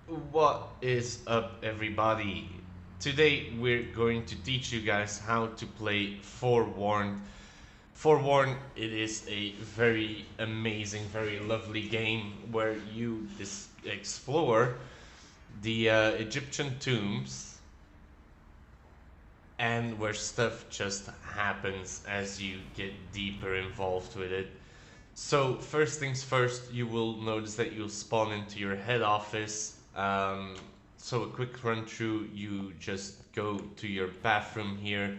What is up, everybody? Today we're going to teach you guys how to play Forewarned. Forewarned, it is a very amazing, very lovely game where you explore the Egyptian tombs and where stuff just happens as you get deeper involved with it. So first things first, you will notice that you'll spawn into your head office. So a quick run through, you just go to your bathroom here,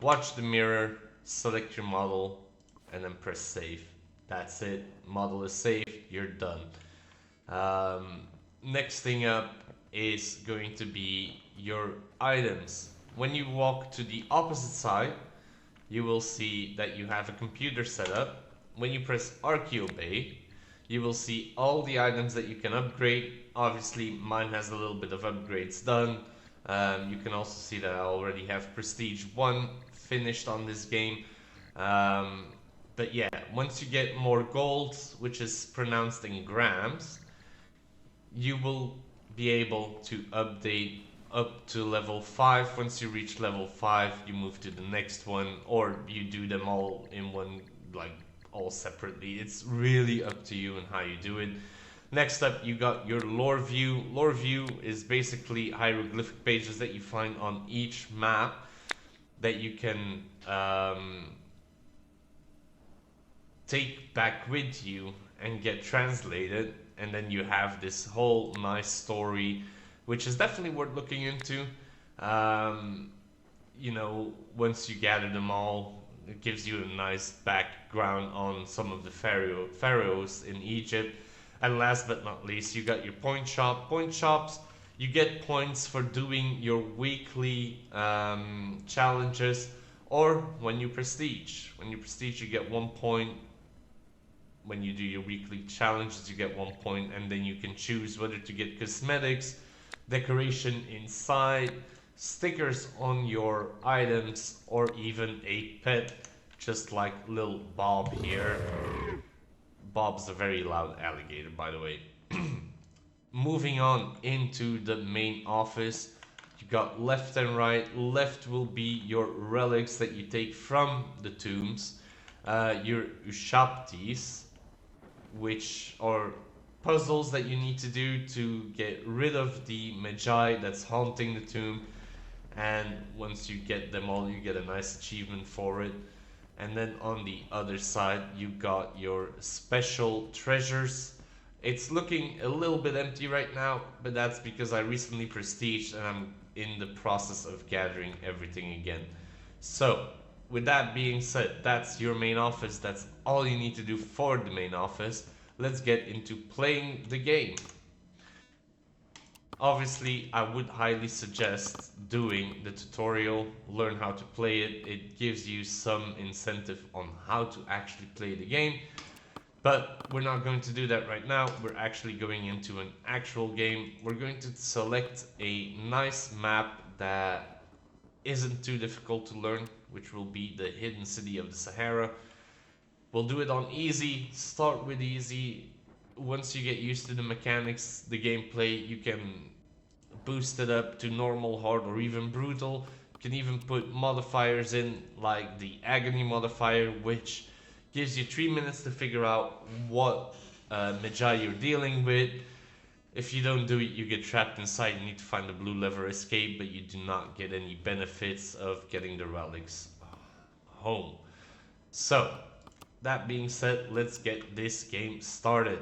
watch the mirror, select your model, and then press save. That's it. Model is saved. You're done. Um, Next thing up is going to be your items. When you walk to the opposite side, you will see that you have a computer set up. When you press Archeobay, you will see all the items that you can upgrade. Obviously, mine has a little bit of upgrades done. You can also see that I already have Prestige 1 finished on this game. Um, but yeah, once you get more gold, which is pronounced in grams, you will be able to update up to level 5. Once you reach level 5, you move to the next one, or you do them all in one, like all separately. It's really up to you and how you do it. Next up, you got your lore view. Lore view is basically hieroglyphic pages that you find on each map that you can take back with you and get translated, and then you have this whole nice story, which is definitely worth looking into. Um, Once you gather them all, it gives you a nice background on some of the pharaohs in Egypt. And last but not least, you got your point shop. Point shops, you get points for doing your weekly challenges, or when you prestige. When you prestige, you get 1 point. When you do your weekly challenges, you get 1 point, and then you can choose whether to get cosmetics, decoration inside, stickers on your items, or even a pet, just like little Bob here. Bob's a very loud alligator, by the way. Moving on into the main office, you got left and right. Left will be your relics that you take from the tombs, your ushaptis, which are puzzles that you need to do to get rid of the Mejai that's haunting the tomb. And once you get them all, you get a nice achievement for it. And then on the other side, you got your special treasures. It's looking a little bit empty right now, but that's because I recently prestiged and I'm in the process of gathering everything again. So, with that being said, that's your main office. That's all you need to do for the main office. Let's get into playing the game. Obviously, I would highly suggest doing the tutorial, learn how to play it. It gives you some incentive on how to actually play the game. But we're not going to do that right now. We're actually going into an actual game. We're going to select a nice map that isn't too difficult to learn, which will be the hidden city of the Sahara. We'll do it on easy, start with easy. Once you get used to the mechanics, the gameplay, you can boost it up to normal, hard, or even brutal. You can even put modifiers in, like the agony modifier, which gives you 3 minutes to figure out what Mejai you're dealing with. If you don't do it, you get trapped inside. You need to find the blue lever escape, but you do not get any benefits of getting the relics home. So, that being said, let's get this game started.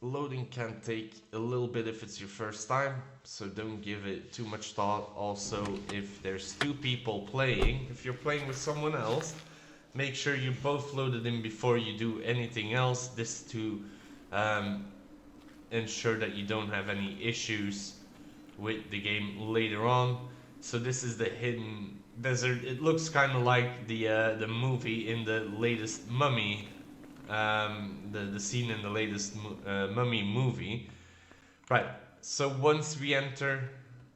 Loading can take a little bit if it's your first time, so don't give it too much thought. Also, if there's two people playing, if you're playing with someone else, make sure you both loaded in before you do anything else. This to um, ensure that you don't have any issues with the game later on. So this is the hidden desert. It looks kind of like the movie in the latest Mummy, the scene in the latest Mummy movie. Right. So once we enter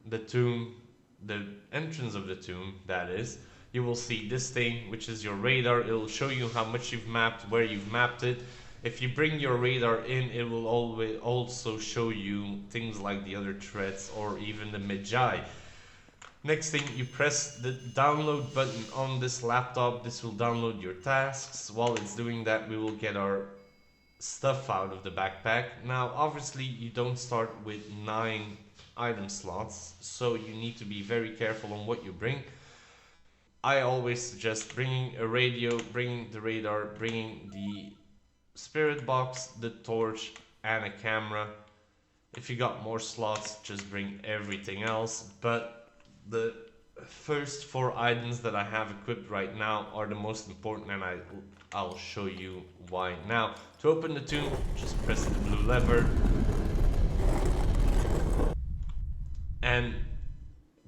the tomb, the entrance of the tomb, that is, you will see this thing, which is your radar. It'll show you how much you've mapped, where you've mapped it. If you bring your radar in, it will always also show you things like the other threads or even the Mejai. Next thing, you press the download button on this laptop. This will download your tasks. While it's doing that, we will get our stuff out of the backpack. Now, obviously, you don't start with 9 item slots, so you need to be very careful on what you bring. I always suggest bringing a radio, bringing the radar, bringing the spirit box, the torch, and a camera. If you got more slots, just bring everything else. But the first 4 items that I have equipped right now are the most important, and I'll show you why now. To open the tomb, just press the blue lever. And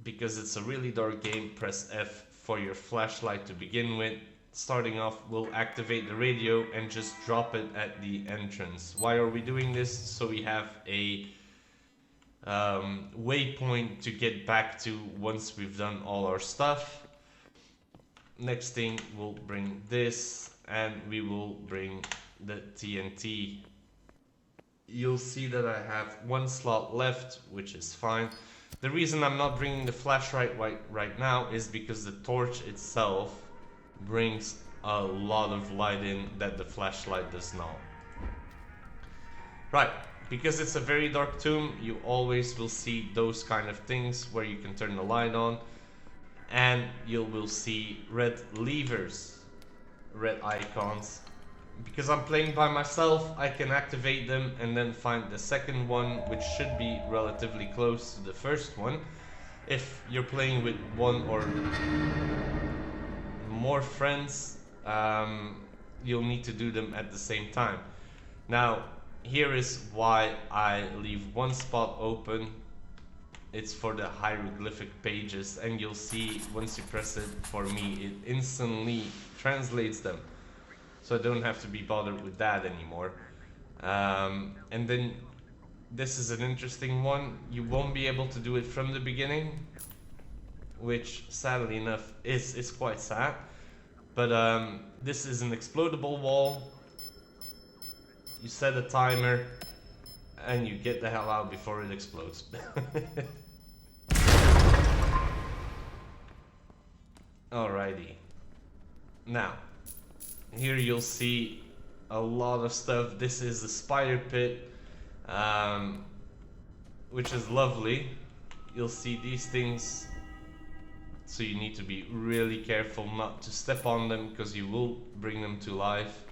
because it's a really dark game, press F for your flashlight to begin with. Starting off, we'll activate the radio and just drop it at the entrance. Why are we doing this? So we have a waypoint to get back to once we've done all our stuff. Next thing, we'll bring this, and we will bring the TNT. You'll see that I have 1 slot left, which is fine. The reason I'm not bringing the flashlight right now is because the torch itself brings a lot of light in that the flashlight does not. Right, because it's a very dark tomb, you always will see those kind of things where you can turn the light on, and you will see red levers, red icons. Because I'm playing by myself, I can activate them and then find the second one, which should be relatively close to the first one. If you're playing with 1 or more friends, you'll need to do them at the same time. Now, here is why I leave 1 spot open. It's for the hieroglyphic pages, and you'll see once you press it, for me, it instantly translates them. So I don't have to be bothered with that anymore. And then this is an interesting one. You won't be able to do it from the beginning, which sadly enough is quite sad. But this is an explodable wall. You set a timer and you get the hell out before it explodes. Alrighty. Now, here you'll see a lot of stuff. This is the spider pit, which is lovely. You'll see these things, so you need to be really careful not to step on them, because you will bring them to life.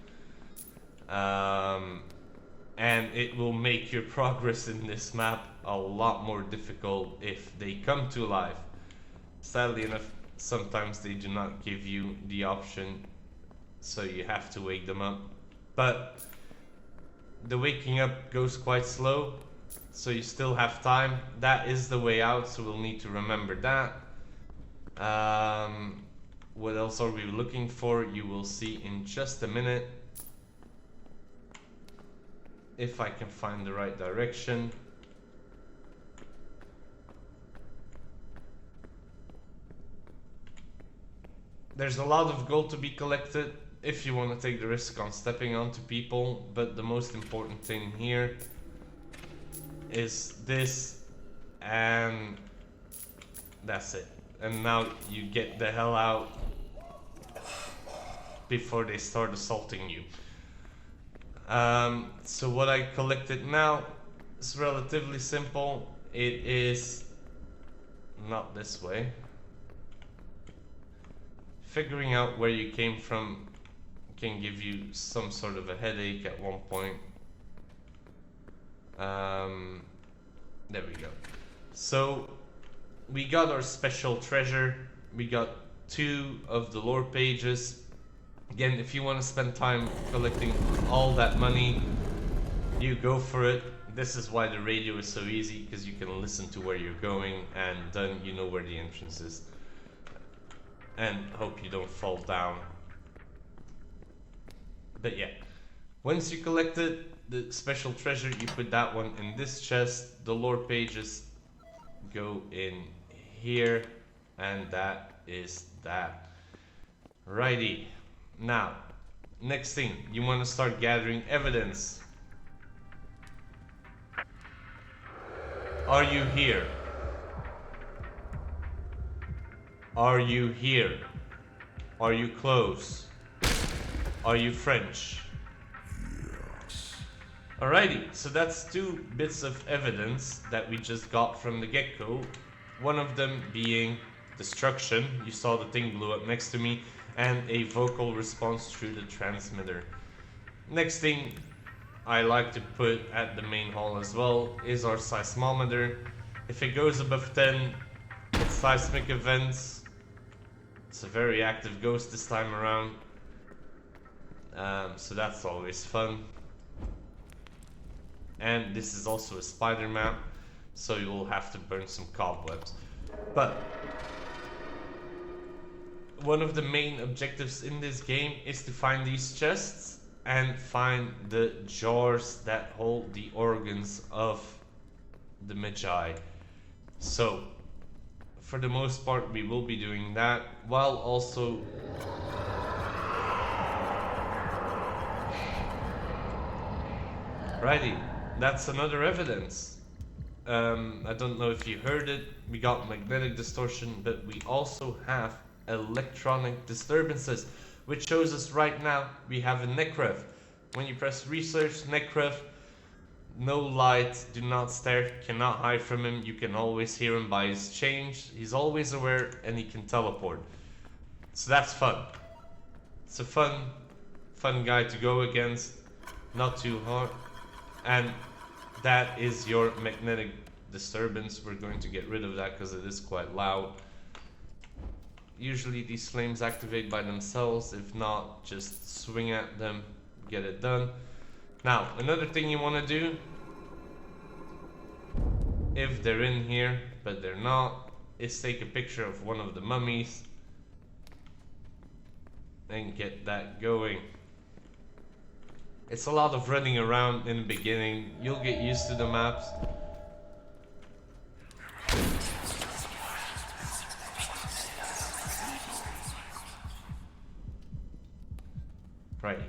And it will make your progress in this map a lot more difficult if they come to life. Sadly enough, sometimes they do not give you the option, so you have to wake them up. But the waking up goes quite slow, so you still have time. That is the way out, so we'll need to remember that. What else are we looking for? You will see in just a minute, if I can find the right direction. There's a lot of gold to be collected if you want to take the risk on stepping onto people, but the most important thing here is this, and that's it. And now you get the hell out before they start assaulting you. So what I collected now is relatively simple. It is not this way. Figuring out where you came from can give you some sort of a headache at one point. There we go. So we got our special treasure. We got 2 of the lore pages. Again, if you want to spend time collecting all that money, you go for it. This is why the radio is so easy, because you can listen to where you're going, and then you know where the entrance is. And hope you don't fall down. But yeah, once you collected the special treasure, you put that one in this chest. The lore pages go in here, and that is that. Righty. Now, next thing, you want to start gathering evidence. Are you here? Are you here? Are you close? Are you French? Yes. Alrighty, so that's 2 bits of evidence that we just got from the get-go. One of them being destruction, you saw the thing blew up next to me, and a vocal response through the transmitter. Next thing I like to put at the main hall as well is our seismometer. If it goes above 10, it's seismic events. It's a very active ghost this time around. So that's always fun. And this is also a spider map, so you'll have to burn some cobwebs. But one of the main objectives in this game is to find these chests and find the jars that hold the organs of the Mejai. So, for the most part, we will be doing that, while also righty, that's another evidence. I don't know if you heard it, we got magnetic distortion, but we also have electronic disturbances, which shows us right now we have a necref. When you press research necref, no light, do not stare, cannot hide from him, you can always hear him by his change, he's always aware and he can teleport. So that's fun. It's a fun guy to go against, not too hard. And that is your magnetic disturbance. We're going to get rid of that because it is quite loud. Usually these flames activate by themselves, if not, just swing at them, get it done. Now, another thing you want to do, if they're in here, but they're not, is take a picture of one of the mummies and get that going. It's a lot of running around in the beginning, you'll get used to the maps. Right.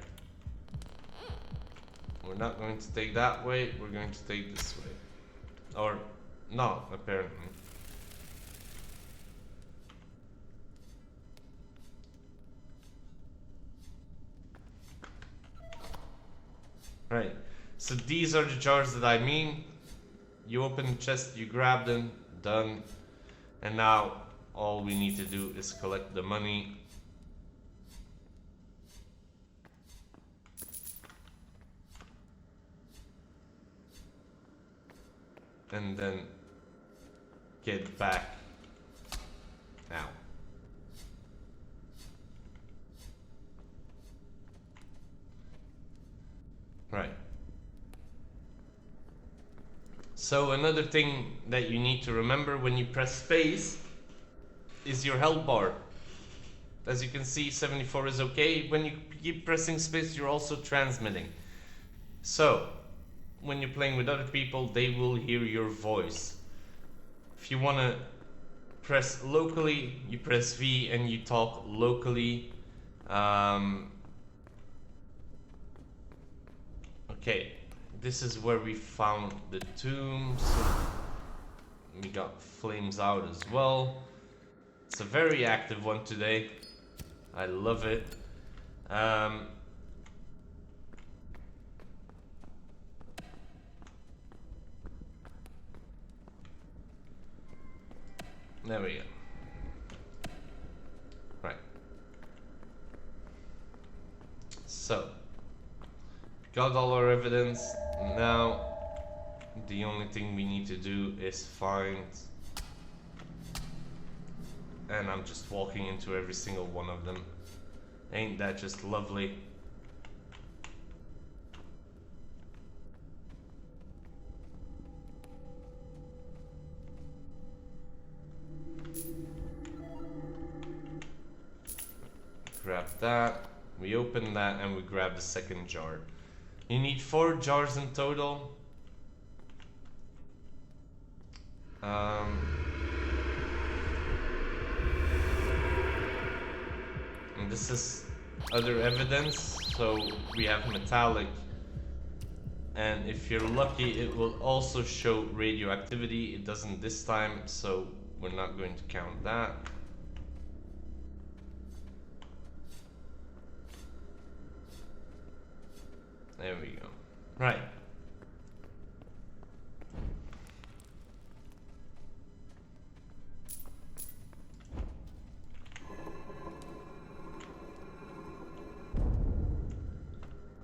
We're not going to take that way, we're going to take this way. Or not, apparently. Right, so these are the jars that I mean. You open the chest, you grab them, done. And now all we need to do is collect the money. And then get back now. Right. So another thing that you need to remember when you press space is your health bar. As you can see, 74 is okay. When you keep pressing space, you're also transmitting. So when you're playing with other people, they will hear your voice. If you want to press locally, you press V and you talk locally. Okay, this is where we found the tombs. We got flames out as well. It's a very active one today. I love it. There we go. Right. So, got all our evidence. Now, the only thing we need to do is find... And I'm just walking into every single one of them. Ain't that just lovely? Grab that, we open that and we grab the second jar. You need 4 jars in total. And and this is other evidence. So we have metallic, and if you're lucky it will also show radioactivity. It doesn't this time, so we're not going to count that. There we go. Right.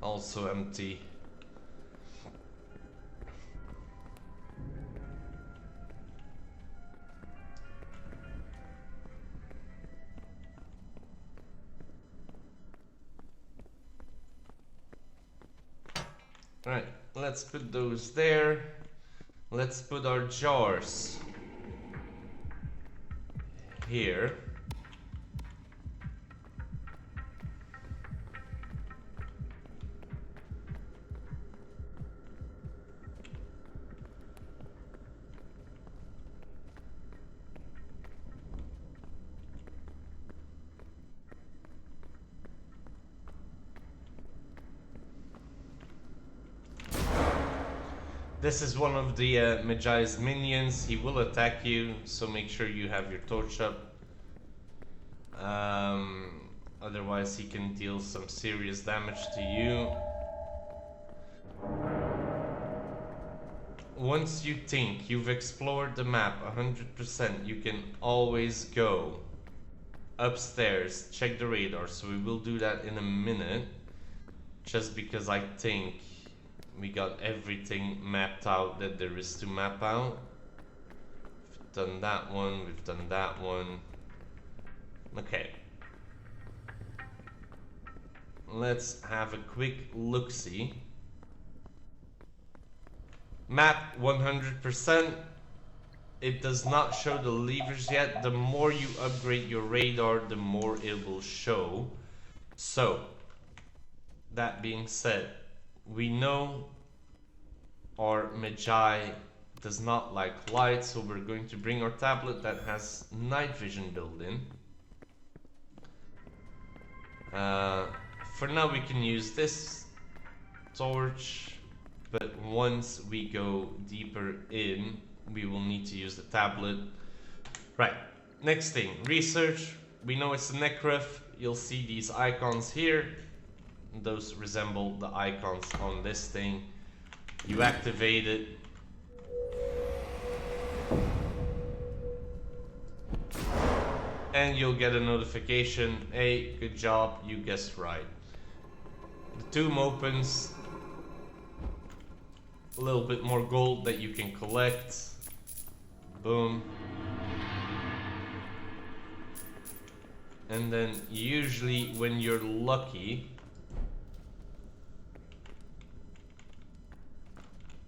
Also empty. Right, let's put those there. Let's put our jars here. This is one of the Mejai's minions. He will attack you, so make sure you have your torch up. Otherwise he can deal some serious damage to you. Once you think you've explored the map 100%, you can always go upstairs, check the radar. So we will do that in a minute, just because I think we got everything mapped out that there is to map out. We've done that one, we've done that one. Okay. Let's have a quick look-see. Map 100%. It does not show the levers yet. The more you upgrade your radar, the more it will show. So, that being said, we know our Mejai does not like light, so we're going to bring our tablet that has night vision built in. For now we can use this torch, but once we go deeper in, we will need to use the tablet. Right, next thing, research. We know it's a Necref. You'll see these icons here. Those resemble the icons on this thing. You activate it. And you'll get a notification. Hey, good job, you guessed right. The tomb opens. A little bit more gold that you can collect. Boom. And then usually when you're lucky,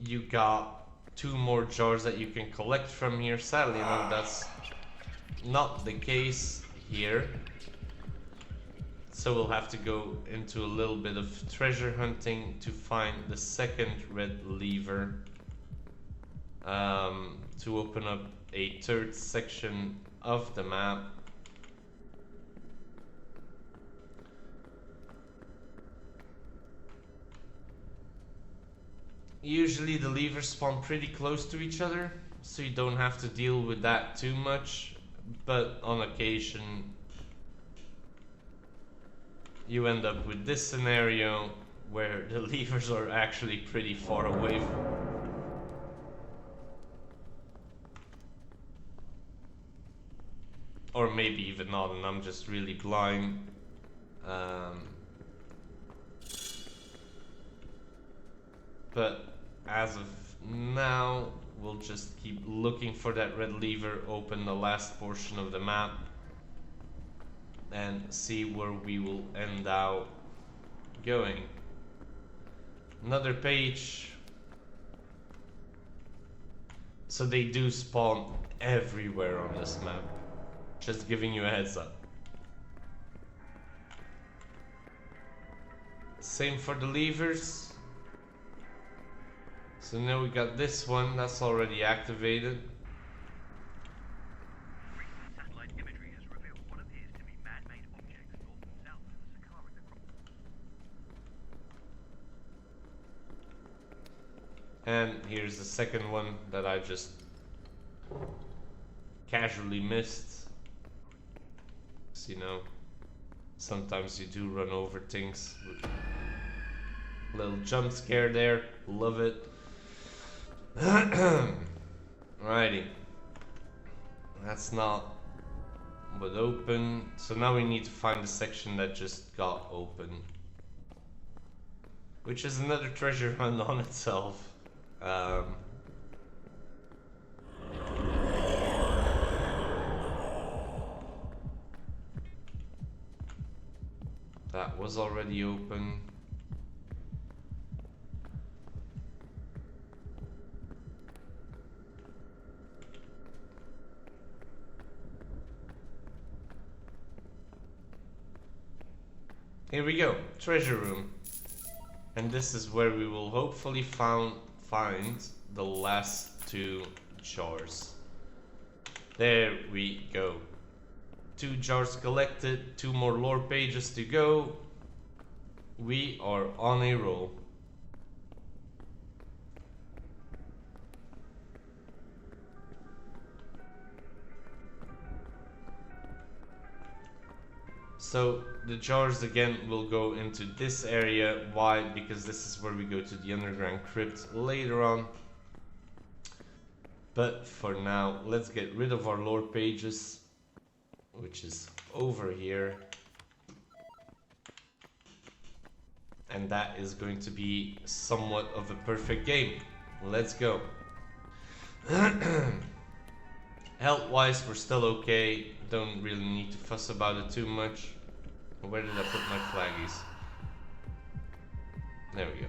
you got 2 more jars that you can collect from here. Sadly, no, that's not the case here. So we'll have to go into a little bit of treasure hunting to find the second red lever, to open up a third section of the map. Usually the levers spawn pretty close to each other, so you don't have to deal with that too much, but on occasion you end up with this scenario where the levers are actually pretty far away. Or maybe even not, and I'm just really blind. But as of now, we'll just keep looking for that red lever, open the last portion of the map, and see where we will end out going. Another page. So they do spawn everywhere on this map. Just giving you a heads up. Same for the levers. So now we got this one, that's already activated. Satellite imagery has revealed what appears to be man-made objects north and And here's the second one that I just casually missed. So, you know, sometimes you do run over things. Little jump scare there, love it. Alrighty. That's not but open. So now we need to find the section that just got open. Which is another treasure hunt on itself. That was already open. Here we go, treasure room. And this is where we will hopefully find the last two jars. There we go. 2 jars collected, 2 more lore pages to go. We are on a roll. So the jars again will go into this area. Why? Because this is where we go to the underground crypt later on. But for now, let's get rid of our lore pages, which is over here. And that is going to be somewhat of a perfect game. Let's go. Health-wise, we're still okay. Don't really need to fuss about it too much. Where did I put my flaggies? There we go.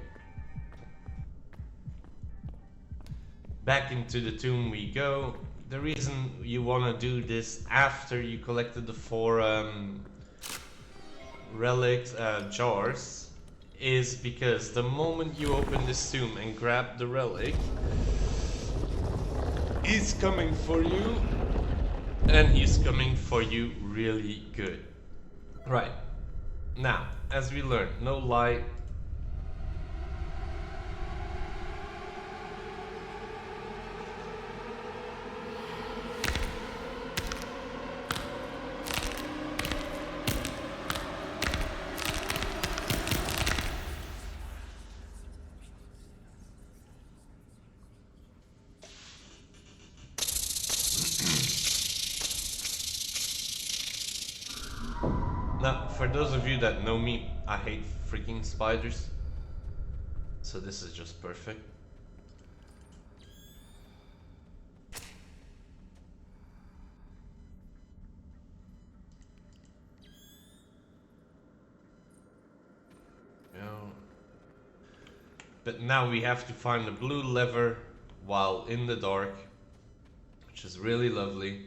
Back into the tomb we go. The reason you want to do this after you collected the 4 relics jars is because the moment you open this tomb and grab the relic, he's coming for you, and he's coming for you really good. Right. Now, as we learned, no light. Now, for those of you that know me, I hate freaking spiders. So this is just perfect. But now we have to find the blue lever while in the dark, which is really lovely.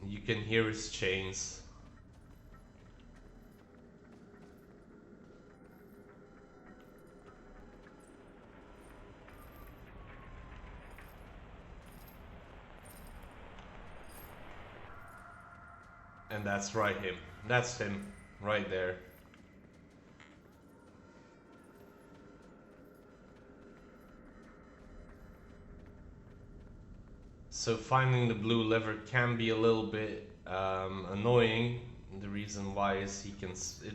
You can hear his chains. And that's right, him. That's him, right there. So finding the blue lever can be a little bit annoying. The reason why is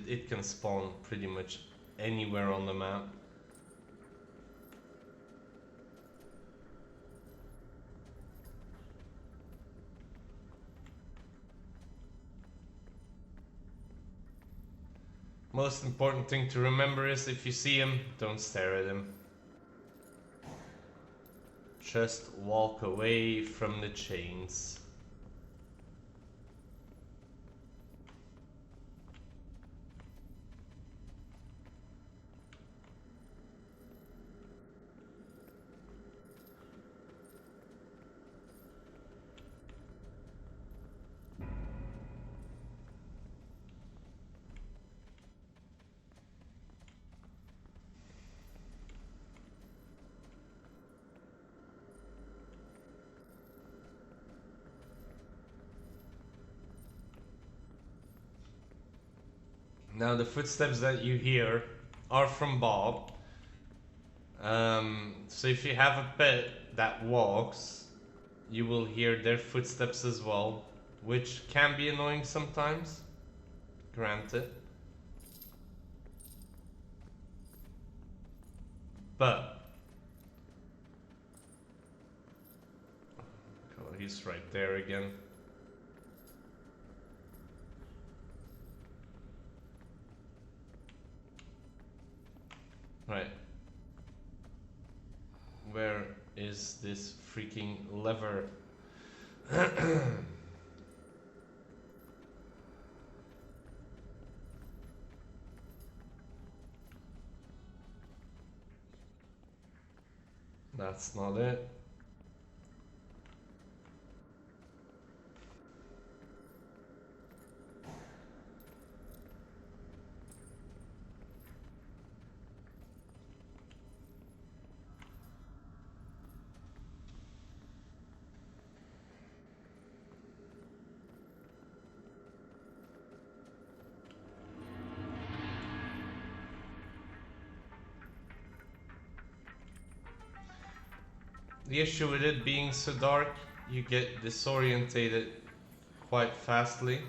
it can spawn pretty much anywhere on the map. Most important thing to remember is if you see him, don't stare at him. Just walk away from the chains. Now the footsteps that you hear are from Bob. So if you have a pet that walks, you will hear their footsteps as well, which can be annoying sometimes, granted. But oh, he's right there again. Right. Where is this freaking lever? That's not it. The issue with it being so dark, you get disorientated quite fastly.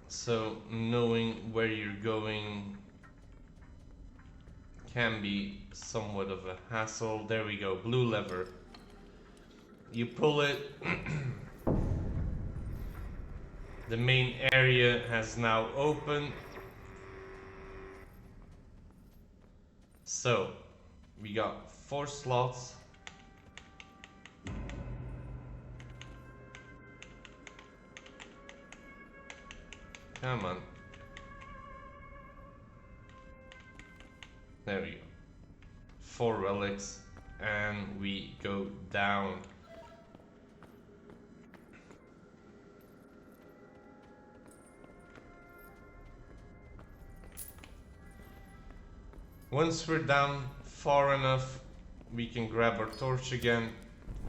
So knowing where you're going can be somewhat of a hassle. There we go, blue lever. You pull it. The main area has now opened. So, we got 4 slots. Come on. There we go. 4 relics, and we go down. Once we're down far enough, we can grab our torch again,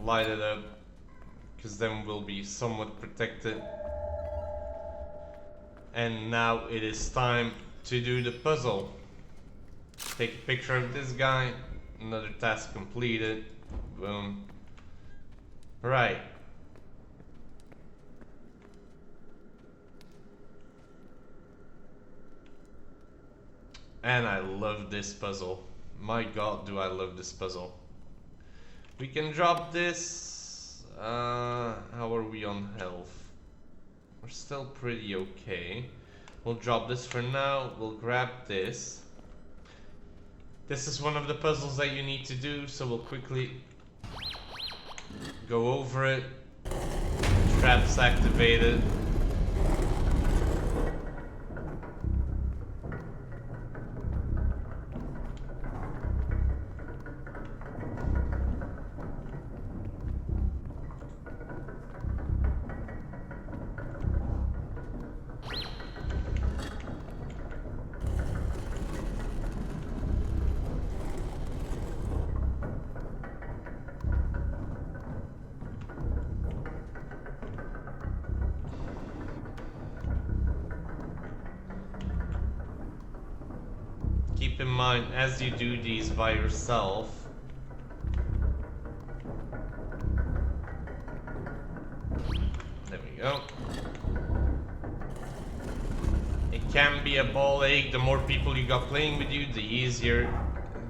light it up, because then we'll be somewhat protected. And now it is time to do the puzzle. Take a picture of this guy, another task completed, boom. Right. And I love this puzzle. My god, do I love this puzzle. We can drop this. How are we on health? We're still pretty okay. We'll drop this for now. We'll grab this. This is one of the puzzles that you need to do, so we'll quickly go over it. Traps activated. Keep in mind, as you do these by yourself, there we go. It can be a ball ache. The more people you got playing with you, the easier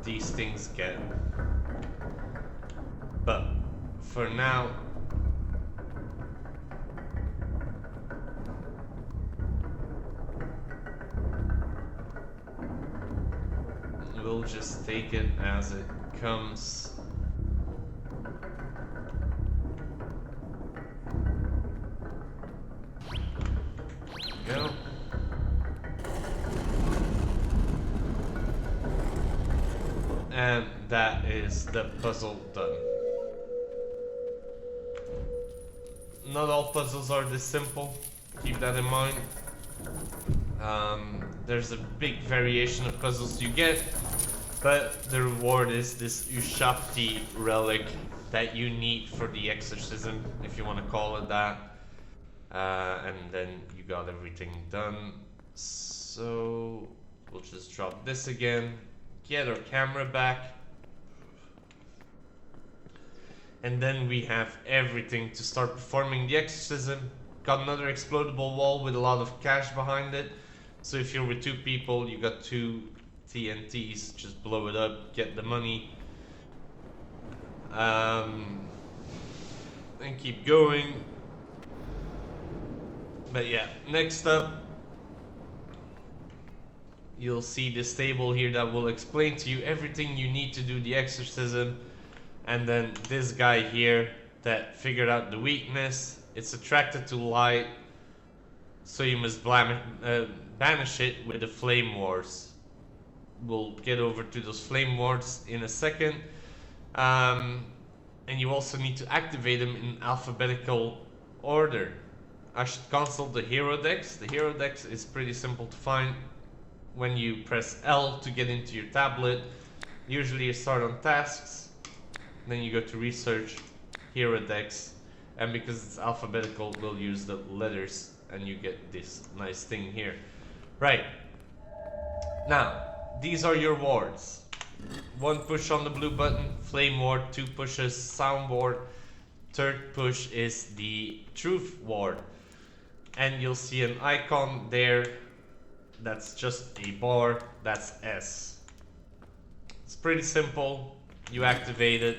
these things get. But for now, we'll just take it as it comes. There we go. And that is the puzzle done. Not all puzzles are this simple, keep that in mind. There's a big variation of puzzles you get, but the reward is this Ushapti relic that you need for the exorcism, if you want to call it that. And then you got everything done. So we'll just drop this again, get our camera back, and then we have everything to start performing the exorcism. Got another explodable wall with a lot of cash behind it. So if you're with 2 people, you got 2 TNTs, just blow it up, get the money. And keep going. But yeah, next up, you'll see this table here that will explain to you everything you need to do the exorcism. And then this guy here that figured out the weakness. It's attracted to light, so you must banish it with the flame wards. We'll get over to those flame wards in a second. And you also need to activate them in alphabetical order. I should consult the hero decks. The hero decks is pretty simple to find. When you press L to get into your tablet, usually you start on tasks, then you go to research, hero decks, and because it's alphabetical, we'll use the letters and you get this nice thing here. Right. Now, these are your wards. 1 push on the blue button, flame ward, 2 pushes, sound ward, 3rd push is the truth ward. And you'll see an icon there, that's just a bar, that's S. It's pretty simple, you activate it,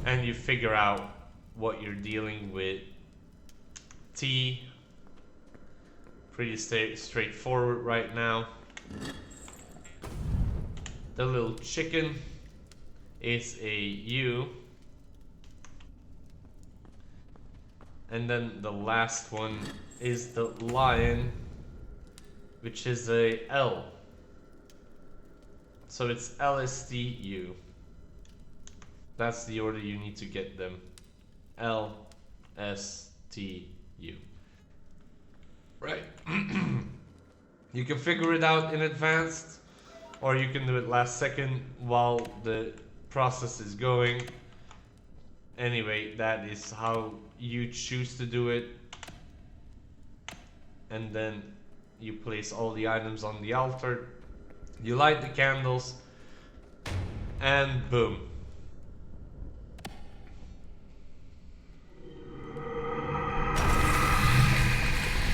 and you figure out what you're dealing with. T, pretty straightforward right now. The little chicken is a U. And then the last one is the lion, which is a L. So it's LSTU. That's the order you need to get them. LSTU. Right. You can figure it out in advance, or you can do it last second while the process is going. Anyway, that is how you choose to do it. And then you place all the items on the altar. You light the candles, and boom.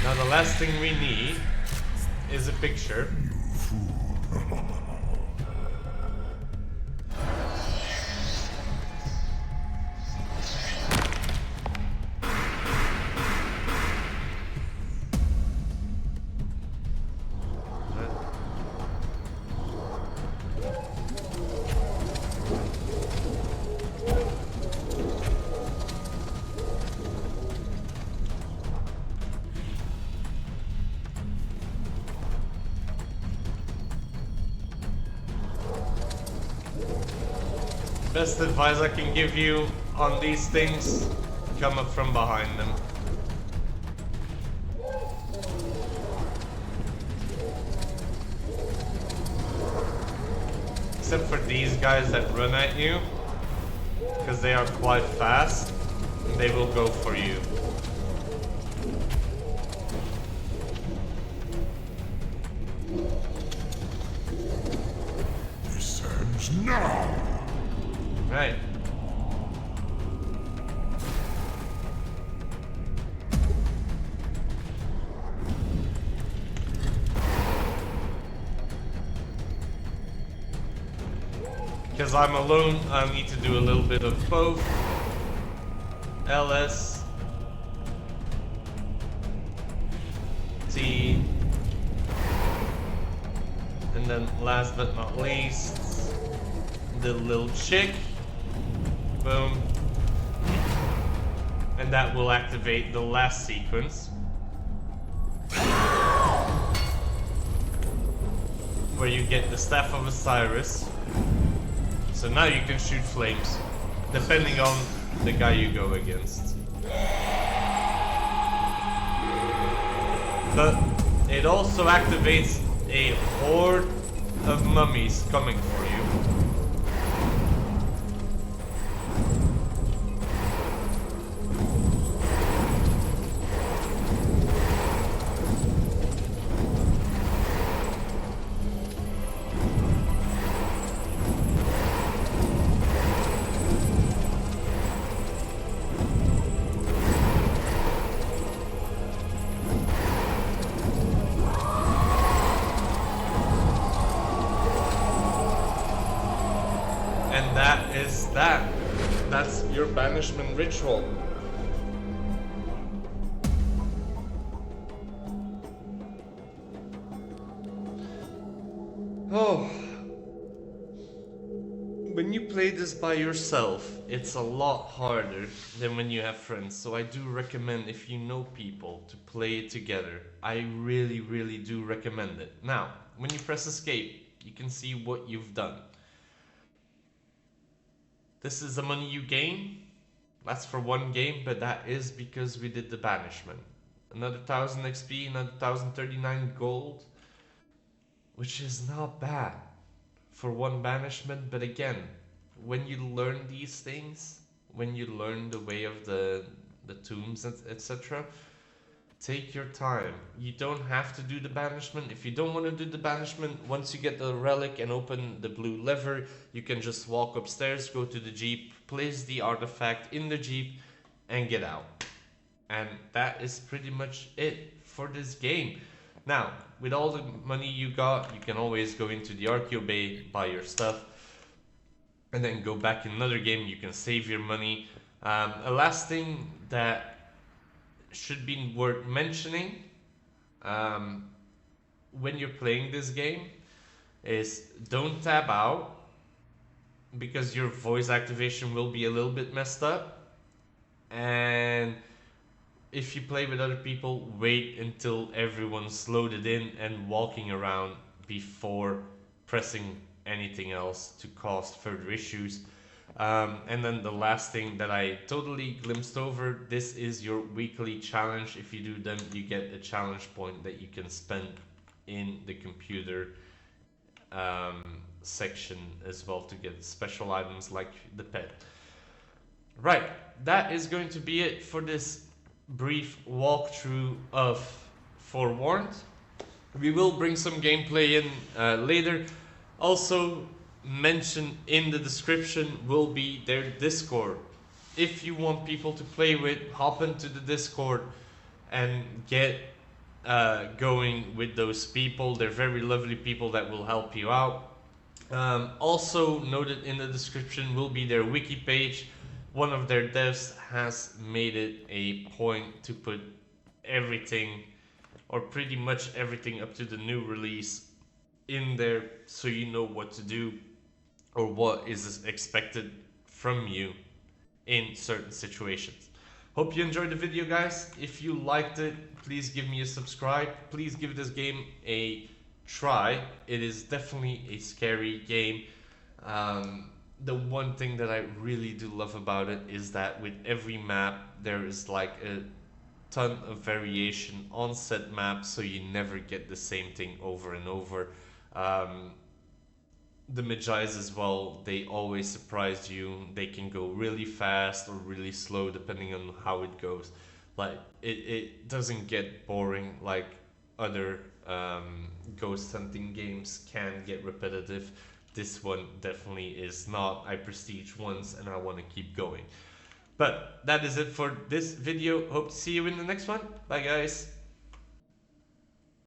Now the last thing we need is a picture. Best advice I can give you on these things, come up from behind them. Except for these guys that run at you, because they are quite fast, and they will go for you. This ends now! Right. Because I'm alone, I need to do a little bit of both. LS T, and then last but not least, the little chick. Boom. And that will activate the last sequence, where you get the Staff of Osiris. So now you can shoot flames, depending on the guy you go against. But it also activates a horde of mummies coming for you. banishment ritual. Oh, when you play this by yourself, it's a lot harder than when you have friends. So I do recommend, if you know people, to play it together. I really, really do recommend it. Now, when you press escape, you can see what you've done. This is the money you gain. That's for one game, but that is because we did the banishment. Another 1000 XP, another 1039 gold, which is not bad for one banishment. But again, when you learn these things, when you learn the way of the tombs, etc., take your time. You don't have to do the banishment. If you don't want to do the banishment, once you get the relic and open the blue lever, you can just walk upstairs, go to the jeep, place the artifact in the jeep, and get out. And that is pretty much it for this game. Now, with all the money you got, you can always go into the Archeo Bay, buy your stuff, and then go back in another game. You can save your money. A last thing that should be worth mentioning when you're playing this game is don't tab out, because your voice activation will be a little bit messed up. And if you play with other people, wait until everyone's loaded in and walking around before pressing anything else to cause further issues. And then the last thing that I totally glimpsed over, this is your weekly challenge. If you do them, you get a challenge point that you can spend in the computer section as well to get special items like the pet. Right, that is going to be it for this brief walkthrough of Forewarned. We will bring some gameplay in later. Also, mentioned in the description will be their Discord. If you want people to play with, hop into the Discord and get going with those people. They're very lovely people that will help you out. Also noted in the description will be their wiki page. One of their devs has made it a point to put everything, or pretty much everything up to the new release, in there, so you know what to do or what is expected from you in certain situations. Hope you enjoyed the video, guys. If you liked it, please give me a subscribe. Please give this game a try. It is definitely a scary game. The one thing that I really do love about it is that with every map there is like a ton of variation on set maps, so you never get the same thing over and over. The Mejais as well, they always surprise you. They can go really fast or really slow depending on how it goes. Like it doesn't get boring like other ghost hunting games can get repetitive. This one definitely is not. I prestige once and I want to keep going. But that is it for this video. Hope to see you in the next one. Bye guys.